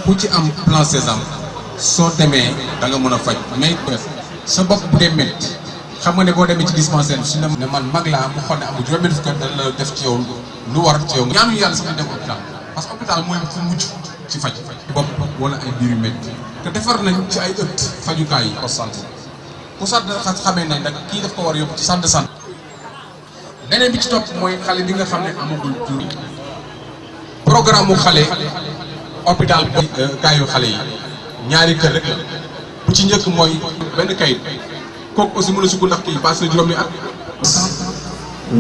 ku ci am plan Sésame soo demee da nga mën a faj mais sa bopp bu dee métti xam nga ne boo demee ci dispensaire bi su ne man mag laa mu xool ne amul juróomi fukki at dana la def ci yow lu war ci yow ñaanu yàlla sax dem hôpital parce que hôpital mooy fu mujj ci faj bopp wala ay biir yu métti te defar nañ ci ay ëtt fajukaay yi poste santé ku sant xamee nañ nag kii daf ko war a yóbbu ci centre de santé beneen bi ci topp mooy xale bi nga xam ne amagul jur programme mu xale hôpital kaayu xale yi ñaari kër rek la bu ci njëkk mooy benn kayit kooku aussi mën a sukk ndax kii passé juróomi at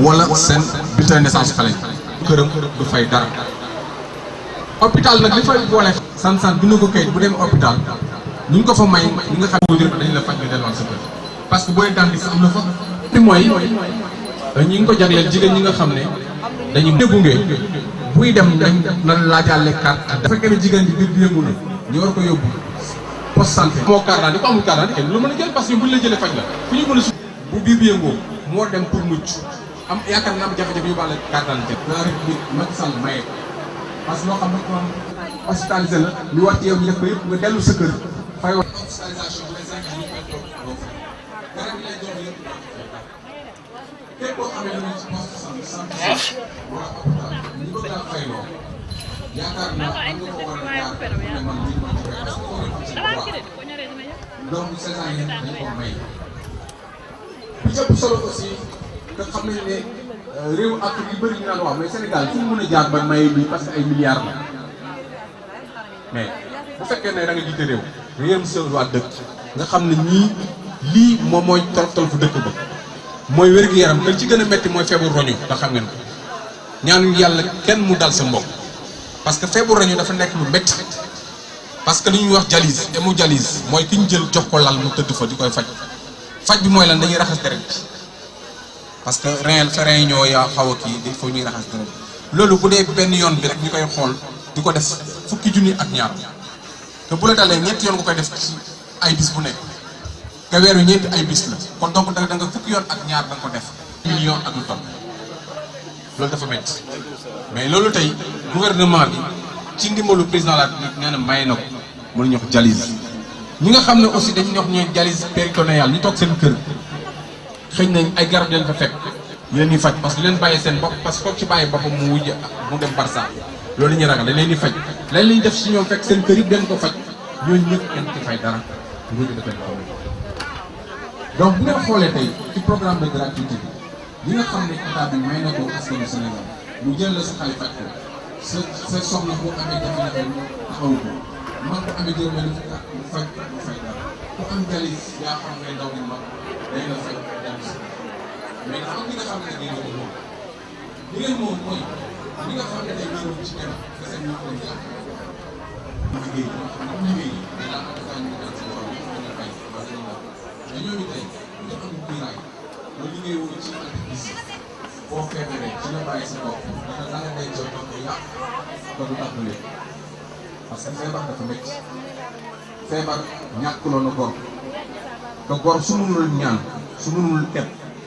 wala seen bulletin de naissance xale yi këram du fay dara hôpital nag li fay boole san bi nu ko kayit bu dem hôpital ñu ngi ko fa may ñi nga xam ne dañ la faj nga delluwaat sa kër parce que booy dentiste am na fa li mooy ñi ngi ko jagleel jigéen ñi nga xam ne dañuy gunge buy dem dañ na laajaale carte dafa fekkee ne jigéen bi biir bi yëngu na ñu war ko yóbbu poste santé moo carte ko amul carte kenn lu mën a jël parce que buñ la jëlee faj la fu ñu mën a bu biir bi yëngoo moo dem pour mucc am yaakaar na am jafe-jafe yu bàlle carte d'identité la République Macky Sall maye parce que loo xam ne ko am hospitalisé la lu war ci yow ñu def ko yëpp nga dellu sa kër fay wax hospitalisation bu les ñu koy toog garab yi lay jox yëpp képp koo xamee ne ci poste santé wala hôpital ñu bëgg daal fay loo yaakaar naa am nga ko war a jaar ne man lii ma ci fay parce que foo ci donc Sésame yi dañ ko may bi ëpp solo aussi nga xam nañ ne réew Afrique yu bëri ñu naan waaw mais Sénégal fu mu mën a jaar ba maye lii parce que ay milliards la mais bu fekkee ne da nga jiite réew nga yërëm sa waa dëkk nga xam ne ñii lii moom mooy tol fu dëkk ba mooy wér-gu-yaram te ci gën a métti mooy feebar roñu te xam ngeen ko ñaanu yàlla kenn mu dal sa mbokk parce que feebar roñu dafa nekk lu métti parce que li ñuy wax dialyse hémodialyse mooy ki ñu jël jox ko lal mu tëdd fa di koy faj bi mooy lan dañuy raxas deret bi parce que rein yi ñoo yaa xaw a kii il faut ñuy raxas deret loolu bu dee benn yoon bi rek ñu koy xool di ko def fukki junni ak ñaar te bu la dalee ñetti yoon nga koy def ci ay bis bu nekk nga weer wi ñeenti ay bis la kon donc da nga fukki yoon ak ñaar da nga ko def million ak lu toll loolu dafa métti mais loolu tey gouvernement bi ci ndimbalu président de la République nee na may na ko mën nañu wax dialyse ñi nga xam ne aussi dañuy wax ñooy dialyse péritonéale ñu toog seen kër xëy nañ ay garab leen fa fekk ñu leen di faj parce que leen bàyyee seen bopp parce que foog ci bàyyi boppam mu wujj mu dem Barça loolu ñuy ragal dañ leen di faj lañ lañ def si ñoom fekk seen kër yi den ko faj ñooñu ñëpp dañ ci fay dara nguur gi dafay xaw donc bu ngeen xoolee tey ci programme de gratuité bi ñi nga xam ne état bi may na ko askanu Sénégal mu jël la sa xale faj ko sa soxna boo amee jafe-jafe taxawu ko man ko amee juróomi mu faj mu fay dara ku am dialyse yaa xam ngay ndaw ni mag day la faj dellu si mais dafa am li nga xam ne dañuy doon moom li ngeen moom mooy li nga xam ne day ñëw ci kenn kese ñu ko jàpp liggéey am liggéey dinaa am dafa ñu dem ci borom ñu fay parce que mais ñooñu tey ñu am biiraay loolu liggéey wu ci entreprise boo feebaree ci la bàyyi sa bopp dana la nga day jot ko yàq ko du tax léegi parce que feebar dafa métti feebar ñàkkuloo na gor te gor su mënul ñaan su mënul teb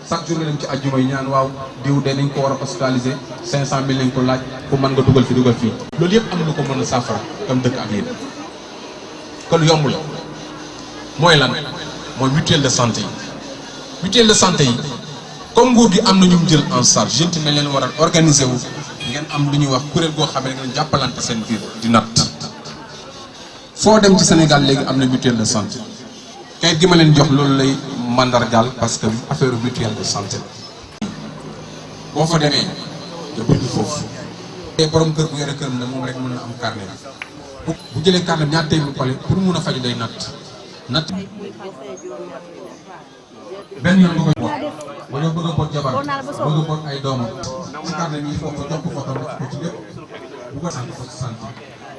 chaque jour nga dem ci àjjuma yi ñaan waaw diw de nañ ko war a hospitaliser 500 000 lañ ko laaj ku mën nga dugal fi dugal fii loolu yëpp am na ko mën a saafara comme dëkk ak yéen kon yomb la mooy lan mooy mutuelle de santé yi mutuelle de santé yi comme nguur gi am na ñu jël en charge yéen tamit leen war a organiser wu ngeen am lu ñuy wax kuréel goo xam ne ngeen jàppalante seen biir di natt foo dem ci Sénégal léegi am na mutuelle de santé kayit gi ma leen jox loolu lay mandargaal parce que affaire mutuelle de santé boo fa demee nga bind foofu. te borom kër bu yore këram ne moom rek mën na am carnet bu jëlee carnet ñaar téeméer pale pour mun a faju day natt benn yoon nga koy boot wala bëgg a boot jabar bëgg a boot ay doomam ci carnet bi foofu jox ko photo def ko ci lépp bu ko sant ko ci santé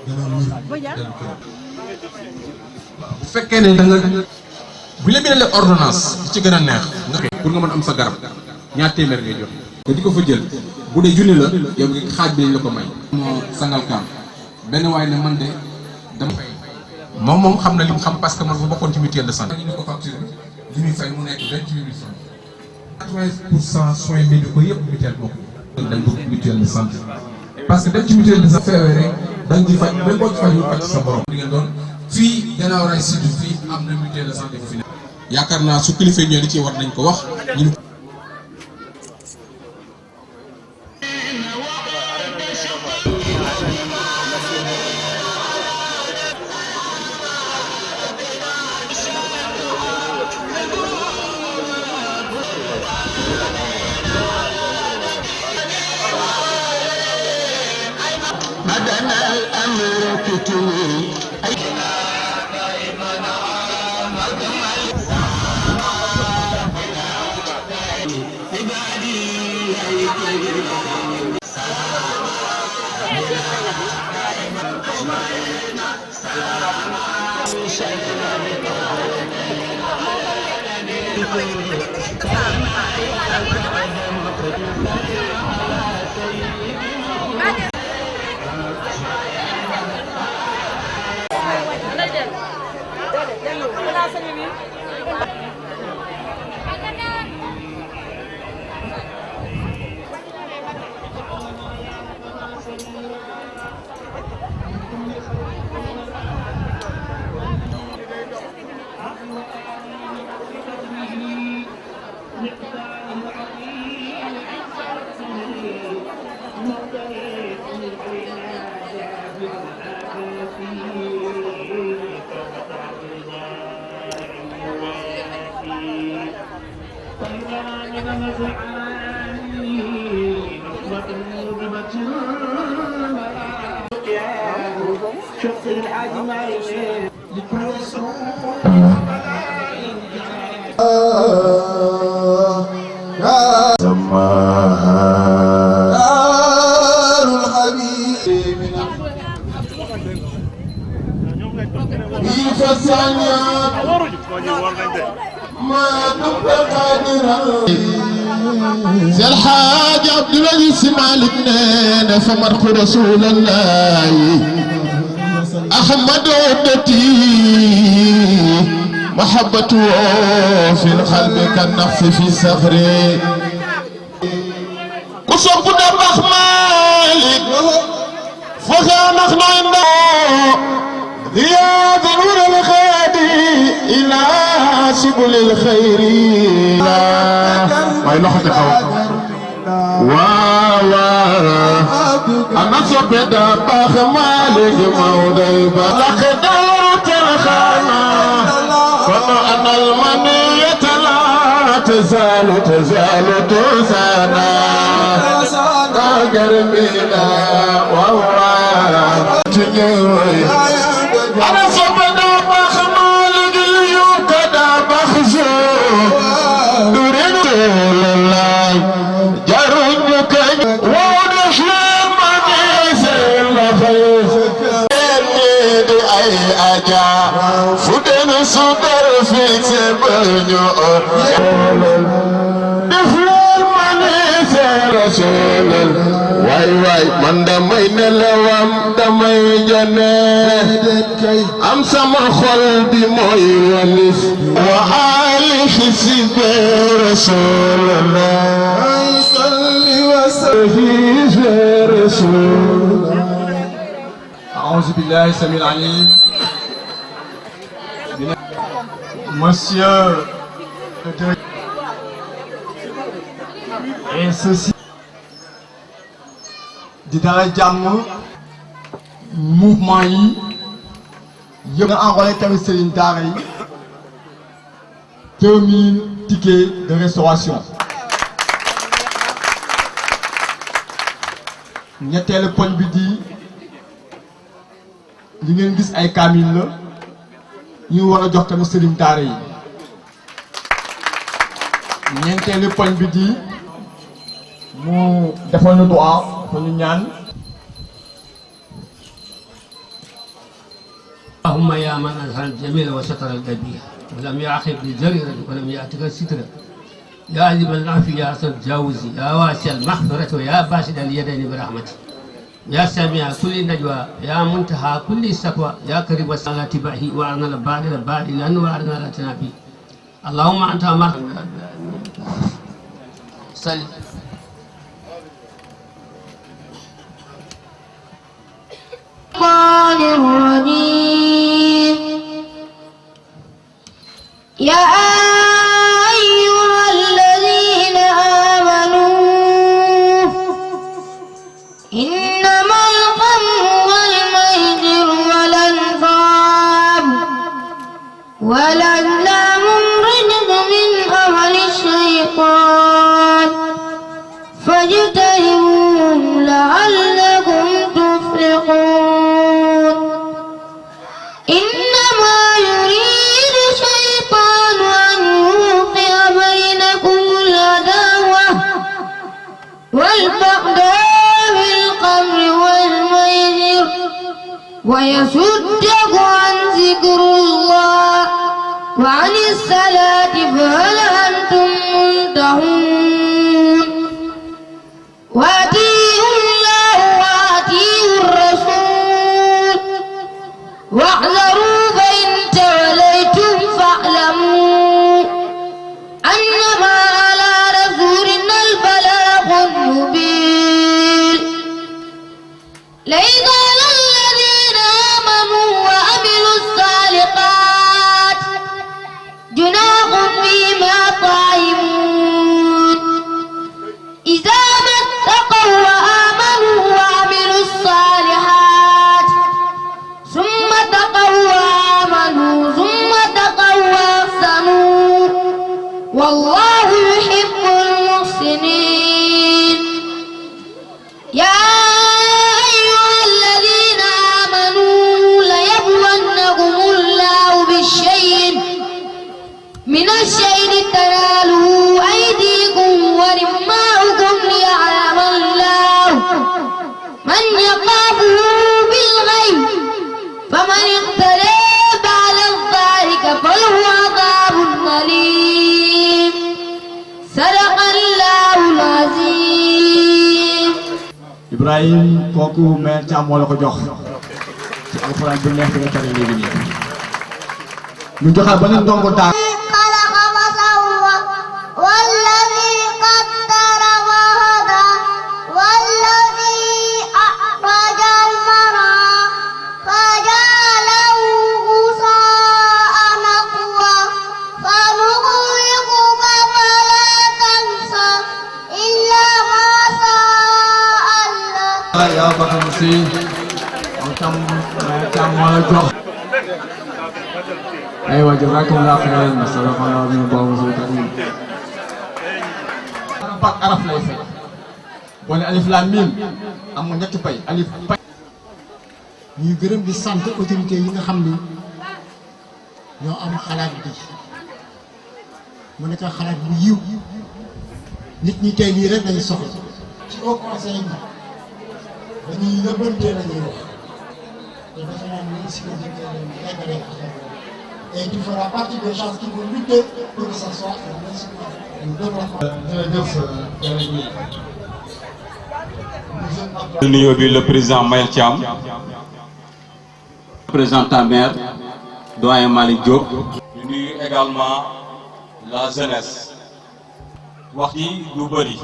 gën a wér dellu këram bu fekkee ne da nga bu la bindalee ordonnance bi ci gën a neex nga pour nga mën am sa garab ñaar téeméer ngay jox te di ko fa jël bu dee junni la yow xaaj bi lañ la ko may. moo sangal kaam benn waaye ne man de dama fay moom xam na li mu xam parce que man fa bokkoon ci mutuelle de santé. ñu ne ko facture li muy fay mu nekk 28 000 francs. 80% soins médicaux yëpp mutuelle bokk. dañ ko mutuelle de santé parce que dem ci mutuelle de santé feebaree rek dañ di faj même boo ci faj ñu faj sa borom. di ngeen doon fii Guinaw Rails Sud fii am na mutuelle de santé bu fi nekk. yaakaar naa su kilifa ñëwee li ci war nañ ko wax ñun. الحاج عبد العزيز مالك نانا فمرق رسول الله أحمد عدتي محبته في القلب كالنفس في الصخر كصب دمخ مالك فخان أخنا رياض نور الغادي إلى سبل الخير ما يلوحظ أنا صبت باخ مالك موضي بلق دوت الخانة فما أنا المنية لا تزال تزانا قربنا والله أنا صبت باخ مالك اليوم كدا بخزو دورين الله جربك ونشلم فدن صدر في سبنيو دفل منيس رسول واي من دمي نلوام دمي جنة أم سما خل بموي ولس وآله سيب رسول الله صلي وسلم رسول أعوذ بالله السميع العليم. Monsieur le directeur et ceci di dalal jàmm mouvement yi yëpp nga enrôlé tamit sëriñ daara yi 2000 tickets de restauration. ñetteelu poñ bi di li ngeen gis ay kaamil la ñu war a jox tamit sëriñ daara yi. ñeenteelu poñ bi di mu defal ñu du'a fa ñu ñaan. اللهم يا من أظهر الجميل وستر القبيح ولم يعاقب بجريرة ولم يأتك الستر يا عظيم العفو يا أصل التجاوز يا واسع المغفرة ويا باسط اليدين برحمتك يا سامع كل نجوى يا منتهى كل سقوى يا كريم الصلاة بأهي وأرنا البعد لأنه وأرنا لا تنافي اللهم أنت أمر صل والبغضاء في الخمر والميسر ويصدكم عن ذكر الله وعن الصلاة فهل أنتم منتهون وأطيعوا الله وأطيعوا الرسول واحذروا فإن توليتم فاعلموا أنما على رسولنا البلاغ المبين ليس على الذين آمنوا وعملوا الصالحات جناح فيما طعمون إذا ما اتقوا وآمنوا وعملوا الصالحات ثم اتقوا وآمنوا ثم اتقوا وأحسنوا والله يحب المحسنين يا أيها الذين آمنوا ليبلونكم الله بالشيء من الشيء تناله أيديكم ورماؤكم ليعلم الله من يخافه بالغيب فمن اهتدى بعد ذلك فله عذاب أليم صدق الله العظيم. Ibrahim kooku mère Thiam moo la ko jox ci alxuraan bu neex bi nga tari léegi nii ñu joxaat beneen ndongo daal خلق فسوى والذي قدر وهدى والذي أخرج المرعى فجعله غثاء نحوا سنغرقك فلا تنسى إلا ما شاء الله. yow ba xam si moom tam mère Thiam moo la jox aywa jazakumullahu khairan sallallahu alayhi wa sallam pak araf lay fay boole alif lam mim am nga ñetti pay alif pay ñuy gërëm di sant autorité yi nga xam ni ñoo am xalaat bi mu nekk xalaat bu yiw nit ñi tey lii rek lañ soxla ci au conseil bi dañuy yëbbante la ñuy wax te defe naa ni si la ñu eggalee affaire boobu et tu feras partie des gens qui vont lutter pour que ça soit un développement. jërëjëf nuyoo bi le président Mayel Thiam représentant maire doyen Malick Diop. ñu nuyu également la jeunesse wax yi lu bëri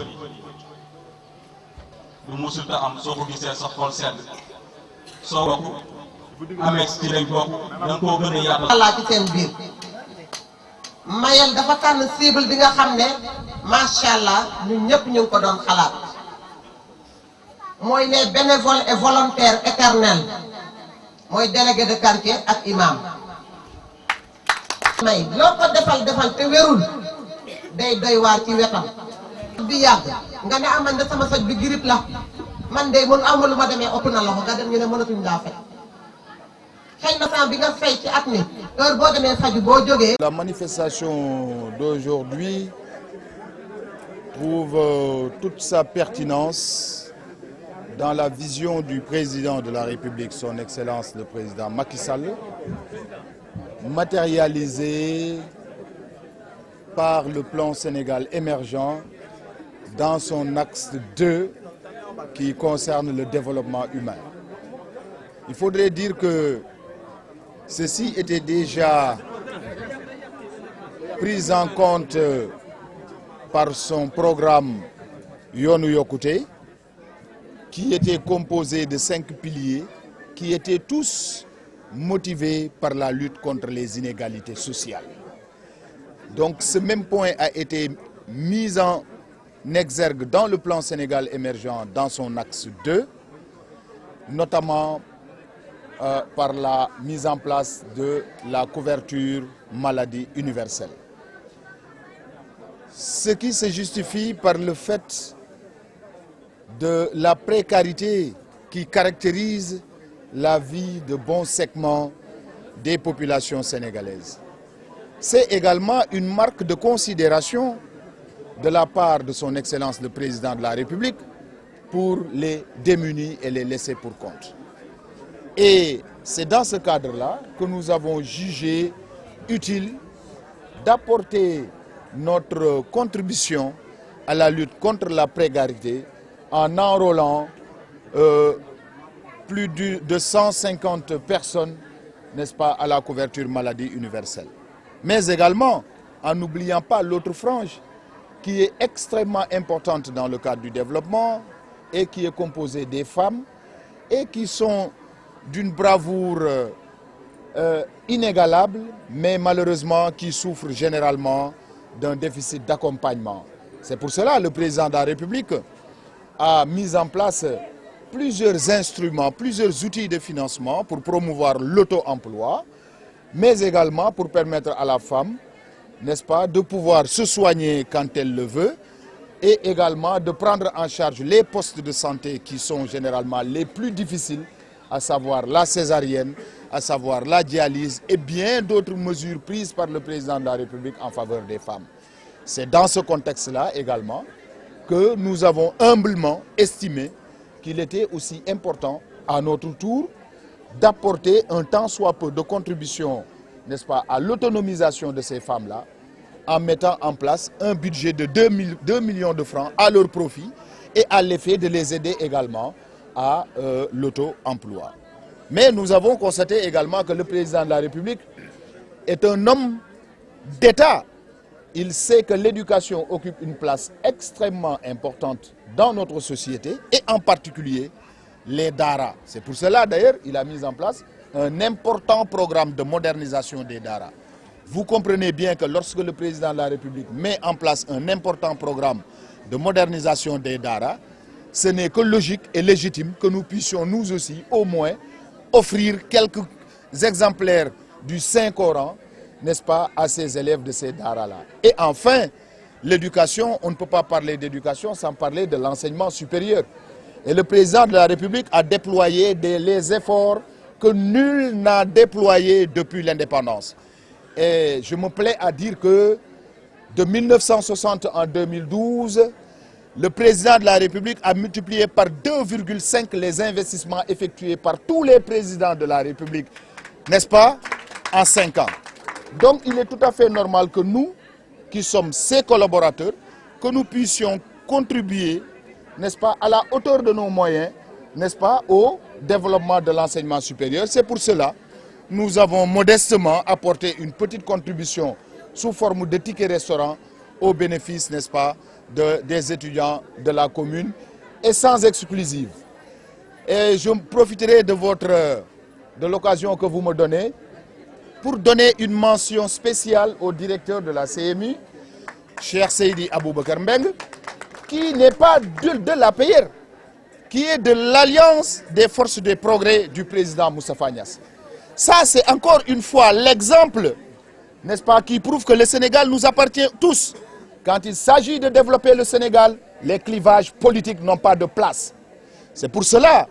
lu musulta am soo ko gisee sa xol sedd soo bokk amex ci lañ bokk da nga koo gën a yaatal. Allah ci seen biir Mayel dafa tànn cible bi nga xam ne macha allah ñun ñëpp ñu ngi ko doon xalaat mooy les bénévoles et volontaires éternels mooy délégué de quartier ak imam. may loo ko defal te wérul day doy waar ci wetam. bi yàgg nga ne aman na sama soj bi girip la man de mun amul lu ma demee ëpp na loxo nga dem ñu ne mënatuñ laa fay. La manifestation d'aujourd'hui trouve toute sa pertinence dans la vision du président de la République, son Excellence le président Macky Sall, matérialisée par le plan Sénégal émergent dans son axe 2 qui concerne le développement humain. Il faudrait dire que ceci était déjà pris en compte par son programme Yoonu Yokkute, qui était composé de 5 piliers, qui étaient tous motivés par la lutte contre les inégalités sociales. Donc ce même point a été mis en exergue dans le plan Sénégal émergent dans son axe 2, notamment par la mise en place de la couverture maladie universelle. Ce qui se justifie par le fait de la précarité qui caractérise la vie de bons segments des populations sénégalaises. C'est également une marque de considération de la part de son Excellence le Président de la République pour les démunis et les laissés pour compte. Et c'est dans ce cadre-là que nous avons jugé utile d'apporter notre contribution à la lutte contre la précarité en enrôlant plus de 150 personnes, n'est-ce pas, à la couverture maladie universelle. Mais également en n'oubliant pas l'autre frange qui est extrêmement importante dans le cadre du développement et qui est composée des femmes et qui sont d'une bravoure inégalable, mais malheureusement qui souffrent généralement d'un déficit d'accompagnement. C'est pour cela que le président de la République a mis en place plusieurs instruments, plusieurs outils de financement pour promouvoir l'auto-emploi, mais également pour permettre à la femme, n'est-ce pas, de pouvoir se soigner quand elle le veut et également de prendre en charge les postes de santé qui sont généralement les plus difficiles, à savoir la césarienne, à savoir la dialyse et bien d'autres mesures prises par le président de la République en faveur des femmes. C'est dans ce contexte-là également que nous avons humblement estimé qu'il était aussi important à notre tour d'apporter un tant soit peu de contribution, n'est-ce pas, à l'autonomisation de ces femmes-là en mettant en place un budget de 2 millions de francs à leur profit et à l'effet de les aider également à l'auto-emploi. Mais nous avons constaté également que le président de la République est un homme d'État. Il sait que l'éducation occupe une place extrêmement importante dans notre société et en particulier les daara. C'est pour cela d'ailleurs qu'il a mis en place un important programme de modernisation des daara. Vous comprenez bien que lorsque le président de la République met en place un important programme de modernisation des daara, ce n'est que logique et légitime que nous puissions nous aussi au moins offrir quelques exemplaires du Saint-Coran, n'est-ce pas, à ces élèves de ces daara-là. Et enfin, l'éducation, on ne peut pas parler d'éducation sans parler de l'enseignement supérieur. Et le président de la République a déployé les efforts que nul n'a déployés depuis l'indépendance. Et je me plais à dire que de 1960 en 2012, le président de la République a multiplié par 2,5 les investissements effectués par tous les présidents de la République, n'est-ce pas, en 5 ans. Donc il est tout à fait normal que nous, qui sommes ses collaborateurs, que nous puissions contribuer, n'est-ce pas, à la hauteur de nos moyens, n'est-ce pas, au développement de l'enseignement supérieur. C'est pour cela que nous avons modestement apporté une petite contribution sous forme de tickets restaurant au bénéfice, n'est-ce pas, des étudiants de la commune et sans exclusive. Et je profiterai de l'occasion que vous me donnez pour donner une mention spéciale au directeur de la CMU, Cheikh Seydi Aboubakar Mbeng, qui n'est pas de l'APR, qui est de l'Alliance des forces de progrès du président Moustapha Niasse. Ça, c'est encore une fois l'exemple, n'est-ce pas, qui prouve que le Sénégal nous appartient tous. Quand il s'agit de développer le Sénégal, les clivages politiques n'ont pas de place. C'est pour cela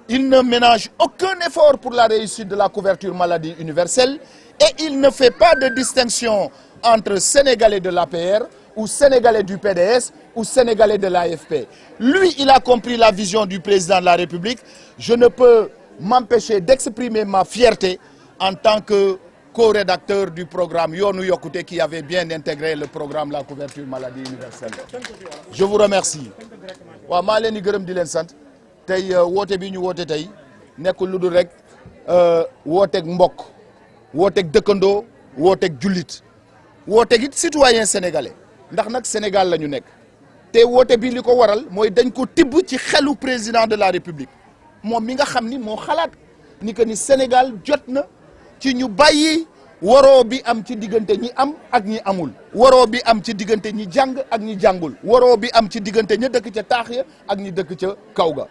qu'il ne ménage aucun effort pour la réussite de la couverture maladie universelle et il ne fait pas de distinction entre Sénégalais de l'APR ou Sénégalais du PDS ou Sénégalais de l'AFP. Lui, il a compris la vision du président de la République. Je ne peux m'empêcher d'exprimer ma fierté en tant que co-rédacteur du programme Yoonu Yokkute qui avait bien intégré le programme La couverture maladie universelle. Je vous remercie. Wa ma leen di gërëm di leen sant tey woote bi ñu woote tey nekkul lu dul rek wooteeg mbokk wooteeg dëkkandoo wooteeg jullit wooteeg it citoyen sénégalais ndax nag Sénégal la ñu nekk te woote bi li ko waral mooy dañ ko tibb ci xelu président de la République moom mi nga xam ni moo xalaat ni que ni Sénégal jot na ci ñu bàyyi waroo bi am ci diggante ñi am ak ñi amul waroo bi am ci diggante ñi jàng ak ñi jàngul waroo bi am ci diggante ña dëkk ca taax ya ak ñi dëkk ca kaw ga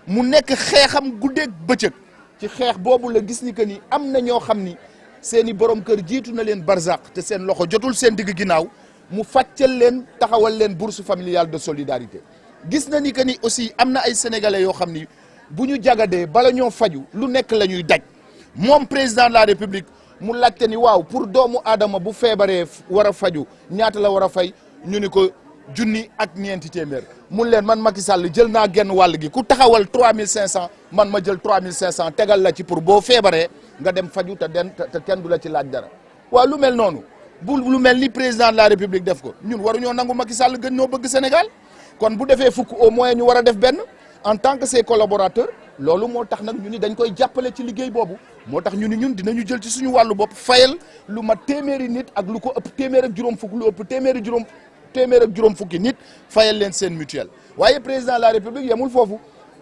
mu nekk xeexam guddeeg bëccëg ci xeex boobu la gis ni que ni am na ñoo xam ni seeni borom kër jiitu na leen barzaq te seen loxo jotul seen digg ginnaaw mu fàccal leen taxawal leen bourse familiale de solidarité gis na ni que ni aussi am na ay sénégalais yoo xam ni bu ñu jagadee bala ñoo faju lu nekk la ñuy daj moom président de la République mu laajte ni waaw pour doomu aadama bu feebaree war a faju ñaata la war a fay ñu ni ko junni ak ñeenti téeméer mun leen man Macky Sall jël naa genn wàll gi ku taxawal 3500 man ma jël 3500 tegal la ci pour boo feebaree nga dem faju te kenn du la ci laaj dara waaw lu mel noonu bu lu mel ni président de la république def ko ñun waruñoo nangu Macky Sall gën ñoo bëgg Sénégal kon bu defee fukk au moins ñu war a def benn en tant que ses collaborateurs loolu moo tax nag ñu ni dañ koy jàppale ci liggéey boobu moo tax ñu ni ñun dinañu jël ci suñu wàllu bopp fayal lu mat téeméeri nit ak lu ko ëpp téeméer ak juróom fukk lu ëpp téeméer ak juróom fukki nit fayal leen seen mutuelle waaye président de la république yemul foofu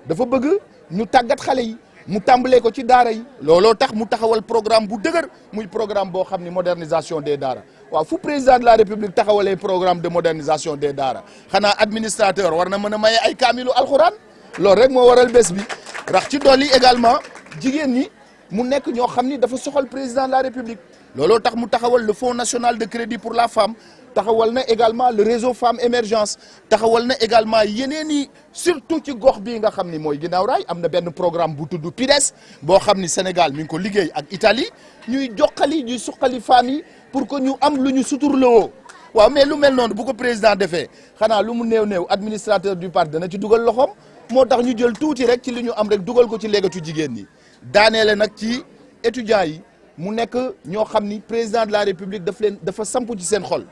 dafa bëgg ñu tàggat xale yi mu tàmbalee ko ci daara yi looloo tax mu taxawal programme bu dëgër muy programme boo xam ni modernisation des daara waaw fu président de la république taxawalee programme de modernisation des daara xanaa administrateur war na mën a maye ay kaamilu alxuraan loolu rek moo waral bés bi rax ci dolli également jigéen ñi mu nekk ñoo xam ni dafa soxal président de la république looloo tax mu taxawal le fonds national de crédit pour la femme taxawal na également le réseau femme émergence taxawal na également yeneen i surtout ci gox bii nga xam ni mooy ginnaaw raay am na benn programme bu tudd PIDES boo xam ni Sénégal mi ngi ko liggéey ak Italie ñuy joxali ñuy suqali femmes yi pour que ñu am lu ñu suturloo waaw mais lu mel noonu bu ko président defee xanaa lu mu néew administrateur du parti dana ci dugal loxoom moo tax ñu jël tuuti rek ci li ñu am rek dugal ko ci léegatu jigéen ñi daaneele nag ci étudiants yi mu nekk ñoo xam ni président de la république dafa samp ci seen xol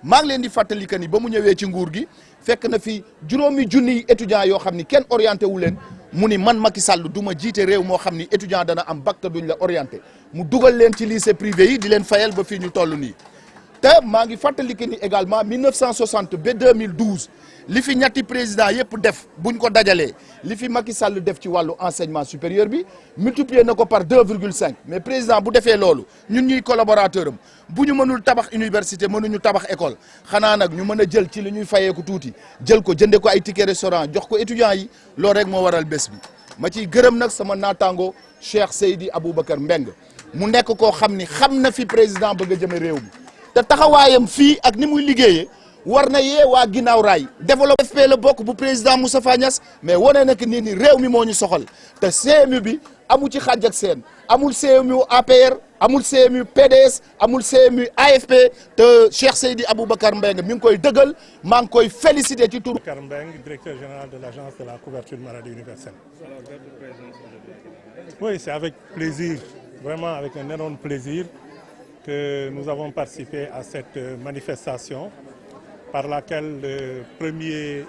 maa ngi leen di fàttali que ni ba mu ñëwee ci nguur gi fekk na fi juróomi junniy étudiants yoo xam ni kenn orienté wu leen mu ni man Macky Sall du ma jiite réew moo xam ni étudiant dana am bac te duñ la orienté mu dugal leen ci lycée privé yi di leen fayal ba fii ñu toll nii te maa ngi fàttali que ni également 1960 ba 2012 li fi ñetti président yëpp def buñ ko dajalee li fi Macky Sall def ci wàllu enseignement supérieur bi multiplier na ko par 2,5 mais président bu defee loolu ñun ñuy collaborateur am bu ñu mënul tabax université mënuñu tabax école xanaa nag ñu mën a jël ci li ñuy fayeeku tuuti jël ko jënde ko ay ticket restaurant jox ko étudiants yi loolu rek moo waral bés bi ma ciy gërëm nag sama naataango Cheikh Seydi Aboubacar Mbeng mu nekk koo xam ni xam na fi président bëgg a jëme réew mi te taxawaayam fii ak ni muy liggéeyee war na yee waa ginnaaw raay développé FP la bokk bu président Moustapha Niasse mais wane na que nii ni réew mi moo ñu soxal te CMU bi amu ci xàjj ak seen amul CMU APR amul CMU PDS amul CMU AFP te Cheikh Seydi Aboubacar Mbengue mi ngi koy dëggal maa ngi koy félicité ci tur. Aboubacar Mbengue, directeur général de l'agence de la couverture maladie universelle. Oui, c'est avec plaisir, vraiment avec un énorme plaisir que nous avons participé à cette manifestation par laquelle le premier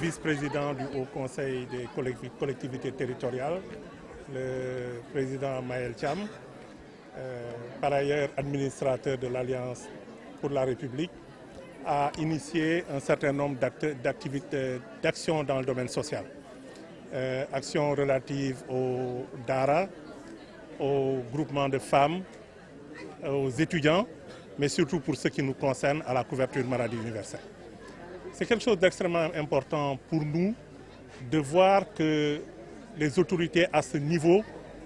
vice-président du Haut Conseil des collectivités territoriales, le président Maël Thiam, par ailleurs administrateur de l'Alliance pour la République, a initié un certain nombre d'actions dans le domaine social. Actions relatives aux DARA, aux groupements de femmes, aux étudiants, mais surtout pour ce qui nous concerne à la couverture maladie universelle. C'est quelque chose d'extrêmement important pour nous de voir que les autorités à ce niveau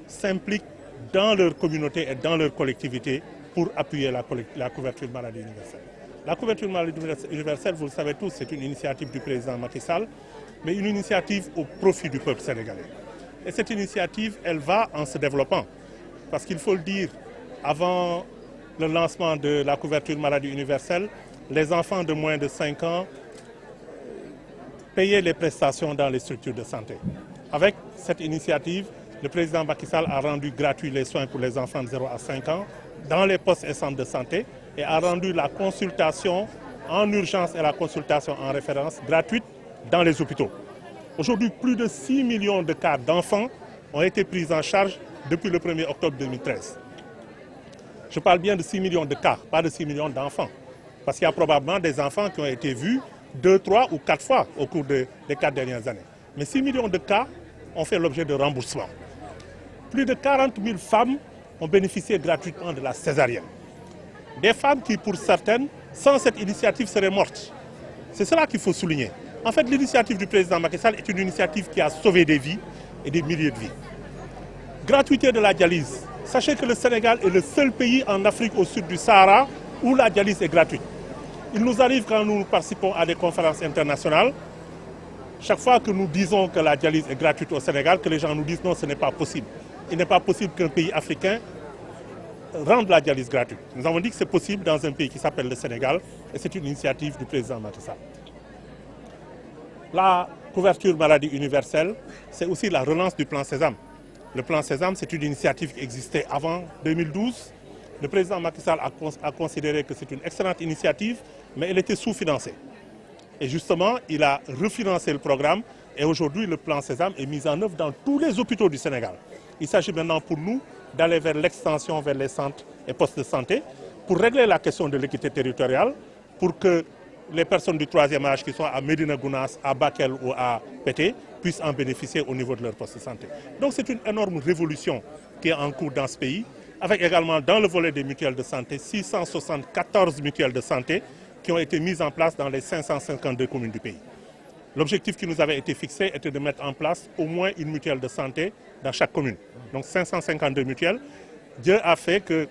s'impliquent dans leur communauté et dans leur collectivité pour appuyer la couverture maladie universelle. La couverture maladie universelle, vous le savez tous, c'est une initiative du président Macky Sall, mais une initiative au profit du peuple sénégalais. Et cette initiative, elle va en se développant. Parce qu'il faut le dire, avant le lancement de la couverture maladie universelle, les enfants de moins de 5 ans payaient les prestations dans les structures de santé. Avec cette initiative, le président Macky Sall a rendu gratuit les soins pour les enfants de 0 à 5 ans dans les postes et centres de santé et a rendu la consultation en urgence et la consultation en référence gratuite dans les hôpitaux. Aujourd'hui, plus de 6 millions de cas d'enfants ont été pris en charge depuis le 1er octobre 2013. Je parle bien de 6 millions de cas, pas de 6 millions d'enfants. Parce qu'il y a probablement des enfants qui ont été vus 2, 3 ou 4 fois au cours des 4 dernières années. Mais 6 millions de cas ont fait l'objet de remboursement. Plus de 40 000 femmes ont bénéficié gratuitement de la césarienne. Des femmes qui, pour certaines, sans cette initiative, seraient mortes. C'est cela qu'il faut souligner. En fait, l'initiative du président Macky Sall est une initiative qui a sauvé des vies et des milliers de vies. Gratuité de la dialyse. Sachez que le Sénégal est le seul pays en Afrique au sud du Sahara où la dialyse est gratuite. Il nous arrive quand nous participons à des conférences internationales, chaque fois que nous disons que la dialyse est gratuite au Sénégal, que les gens nous disent non, ce n'est pas possible. Il n'est pas possible qu'un pays africain rende la dialyse gratuite. Nous avons dit que c'est possible dans un pays qui s'appelle le Sénégal et c'est une initiative du président Macky Sall. La couverture maladie universelle, c'est aussi la relance du plan Sésame. Le plan Sésame, c'est une initiative qui existait avant 2012. Le président Macky Sall a considéré que c'est une excellente initiative, mais elle était sous-financée. Et justement, il a refinancé le programme et aujourd'hui, le plan Sésame est mis en œuvre dans tous les hôpitaux du Sénégal. Il s'agit maintenant pour nous d'aller vers l'extension vers les centres et postes de santé pour régler la question de l'équité territoriale, pour que les personnes du troisième âge qui sont à Médina Gounass, à Bakel ou à Pété puissent en bénéficier au niveau de leur poste de santé. Donc c'est une énorme révolution qui est en cours dans ce pays, avec également dans le volet des mutuelles de santé, 674 mutuelles de santé qui ont été mises en place dans les 552 communes du pays. L'objectif qui nous avait été fixé était de mettre en place au moins une mutuelle de santé dans chaque commune. Donc 552 mutuelles. Dieu a fait que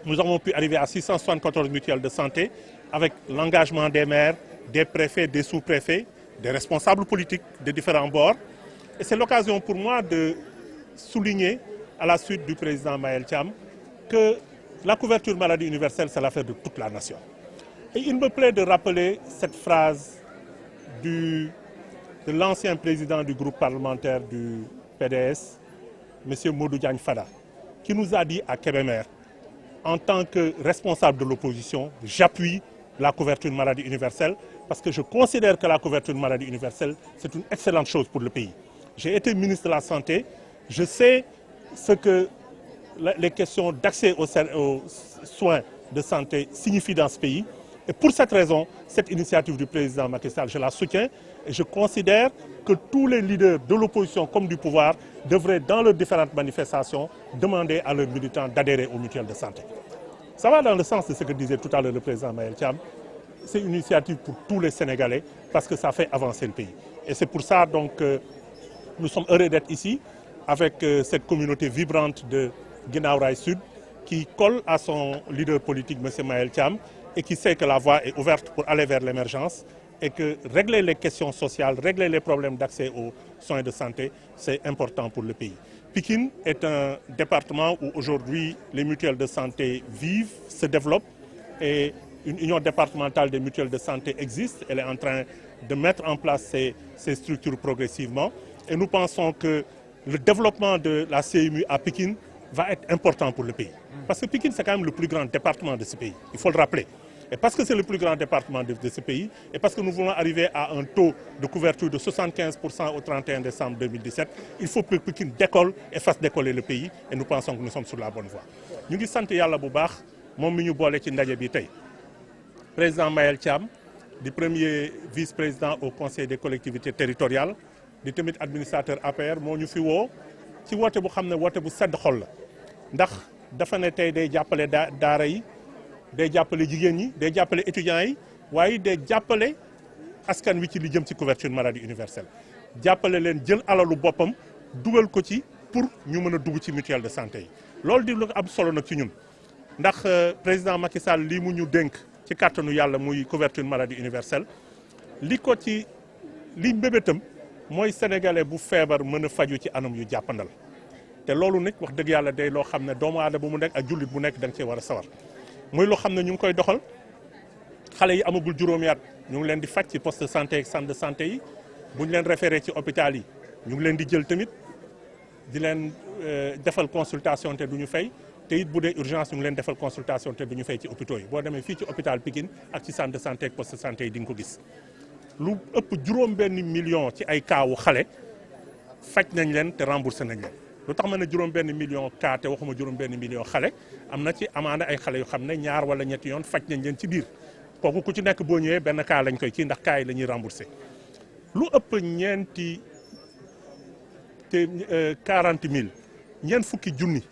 nous avons pu arriver à 674 mutuelles de santé avec l'engagement des maires, des préfets, des sous-préfets, des responsables politiques de différents bords. Et c'est l'occasion pour moi de souligner, à la suite du président Maël Thiam, que la couverture maladie universelle, c'est l'affaire de toute la nation. Et il me plaît de rappeler cette phrase de l'ancien président du groupe parlementaire du PDS, M. Modou Diagne Fada, qui nous a dit à Kébémer, en tant que responsable de l'opposition, j'appuie la couverture maladie universelle parce que je considère que la couverture maladie universelle, c'est une excellente chose pour le pays. J'ai été ministre de la Santé, je sais ce que les questions d'accès aux soins de santé signifient dans ce pays. Et pour cette raison, cette initiative du président Macky Sall, je la soutiens et je considère que tous les leaders de l'opposition comme du pouvoir devraient, dans leurs différentes manifestations, demander à leurs militants d'adhérer aux mutuelles de santé. Ça va dans le sens de ce que disait tout à l'heure le président Maël Thiam. C'est une initiative pour tous les Sénégalais parce que ça fait avancer le pays. Et c'est pour ça donc nous sommes heureux d'être ici avec cette communauté vibrante de Guinaw Rail Sud qui colle à son leader politique, M. Maël Thiam, et qui sait que la voie est ouverte pour aller vers l'émergence et que régler les questions sociales, régler les problèmes d'accès aux soins de santé, c'est important pour le pays. Pikine est un département où aujourd'hui les mutuelles de santé vivent, se développent et une union départementale des mutuelles de santé existe. Elle est en train de mettre en place ces structures progressivement et nous pensons que le développement de la CMU à Pikine va être important pour le pays. Parce que Pikine, c'est quand même le plus grand département de ce pays, il faut le rappeler. Et parce que c'est le plus grand département de ce pays, et parce que nous voulons arriver à un taux de couverture de 75% au 31 décembre 2017, il faut que Pikine décolle et fasse décoller le pays, et nous pensons que nous sommes sur la bonne voie. Nous ngi sant Yàlla bu baax moom mi ñu boole ci ndaje bi tey président Maël Thiam di premier vice-président au conseil des collectivités territoriales di tamit administrateur APR moo ñu fi woo ci woote bu xam ne woote bu sedd xol la ndax dafa ne tey day jàppale daara yi day jàppale jigéen ñi day jàppale étudiants yi waaye day jàppale askan wi ci li jëm ci couverture maladie universelle jàppale leen jël alalu boppam dugal ko ci pour ñu mën a dugg ci mutuelle de santé yi loolu di lu am solo nag ci ñun ndax président Macky Sall lii mu ñu dénk ci kàttanu yàlla muy couverture maladie universelle li ko ci li mbébétam mooy sénégalais bu feebar mën a faju ci anam yu jàppandal te loolu nag wax dëgg yàlla day loo xam ne doomu aadama bu mu nekk ak jullit bu nekk da nga cee war a sawar muy loo xam ne ñu ngi koy doxal xale yi amagul juróomi at ñu ngi leen di faj ci poste de santé ak centre de santé yi bu ñu leen référé ci hôpital yi ñu ngi leen di jël tamit di leen defal consultation te du ñu fay te it bu dee urgence ñu ngi leen defal consultation te du ñu fay ci hôpitaux yi boo demee fii ci hôpital Pikine ak ci centre de santé ak poste de santé yi di nga ko gis lu ëpp juróom-benn million ci ay kaawu xale faj nañ leen te remboursé nañ leen lu tax ma ne juróom-benn million cas te waxuma juróom-benn million xale am na ci amaana ay xale yu xam ne ñaar wala ñetti yoon faj nañ leen ci biir kooku ku ci nekk boo ñëwee benn cas lañ koy kii ndax cas yi la ñuy remboursé lu ëpp ñeenti te 40 000 ñeent fukki junni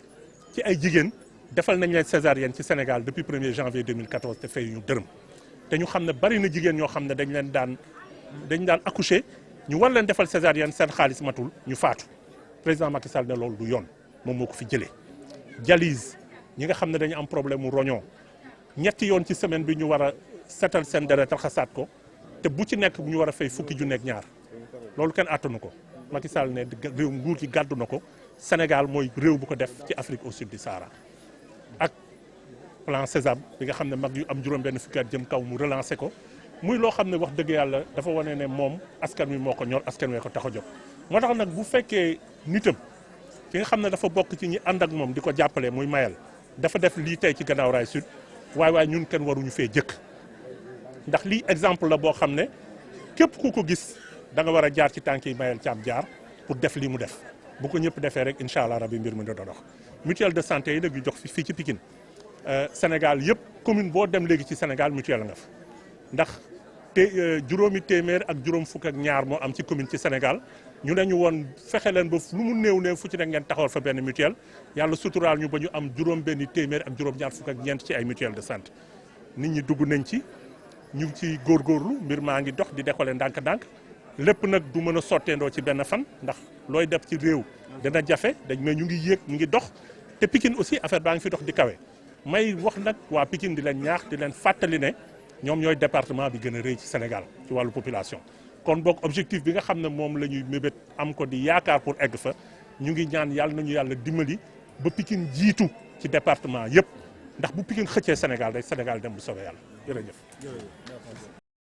ci ay jigéen defal nañ leen césarienne ci Sénégal depuis 1er janvier 2014 te fay ñu dërëm te ñu xam ne bari na jigéen ñoo xam ne dañ daan accoucher ñu war leen defal césarienne seen xaalis matul ñu faatu président Macky Sall ne loolu du yoon moom moo ko fi jëlee. dialyse ñi nga xam ne dañu am problème mu roñon ñetti yoon ci semaine bi ñu war a setal seen deret raxasaat ko te bu ci nekk ñu war a fay fukki junni ak ñaar loolu kenn attanu ko Macky Sall ne réew nguur gi gàddu na ko Sénégal mooy réew bu ko def ci Afrique au sud du Sahara ak plan Sésame bi nga xam ne mag yu am juróom-benn fukki at jëm kaw mu relancé ko muy loo xam ne wax dëgg yàlla dafa wane ne moom askan wi moo ko ñor askan wee ko tax a jóg. moo tax nag bu fekkee nitam ki nga xam ne dafa bokk ci ñi ànd ak moom di ko jàppale muy Mayel dafa def lii tey ci Guinaw Rail Sud waaye ñun kenn waruñu fee jëkk ndax lii exemple la boo xam ne képp ku ko gis da nga war a jaar ci tànk yi Mayel Thiam jaar pour def lii mu def bu ko ñëpp defee rek incha allah rabi mbir mi dina dox. mutuelle de santé yi nag ñu jox fii ci Pikine Sénégal yëpp commune boo dem léegi ci Sénégal mutuelle nga fa ndax juróomi téeméer ak juróom fukk ak ñaar moo am ci commune ci Sénégal ñu ne ñu woon fexe leen ba lu mu néew fu ci nekk ngeen taxawal fa benn mutuelle yàlla suturaal ñu ba ñu am juróom benn téeméer ak juróom ñaar fukk ak ñeent ci ay mutuelle de santé nit ñi dugg nañ ci ñu ngi ci góorgóorlu mbir maa ngi dox di décoller ndànk-ndànk lépp nag du mën a sotteendoo ci benn fan ndax looy def ci réew dana jafe mais ñu ngi yéeg ñu ngi dox te Pikine aussi affaire baa ngi fi dox di kawe may wax nag waa Pikine di leen ñaax di leen fàttali ne ñoom ñooy département bi gën a rëy ci Sénégal ci wàllu population kon boog objectif bi nga xam ne moom la ñuy mébét am ko di yaakaar pour egg fa ñu ngi ñaan yàlla nañu yàlla dimbali ba Pikine jiitu ci département yëpp ndax bu Pikine xëccee Sénégal rek Sénégal dem bu soobee yàlla jërëjëf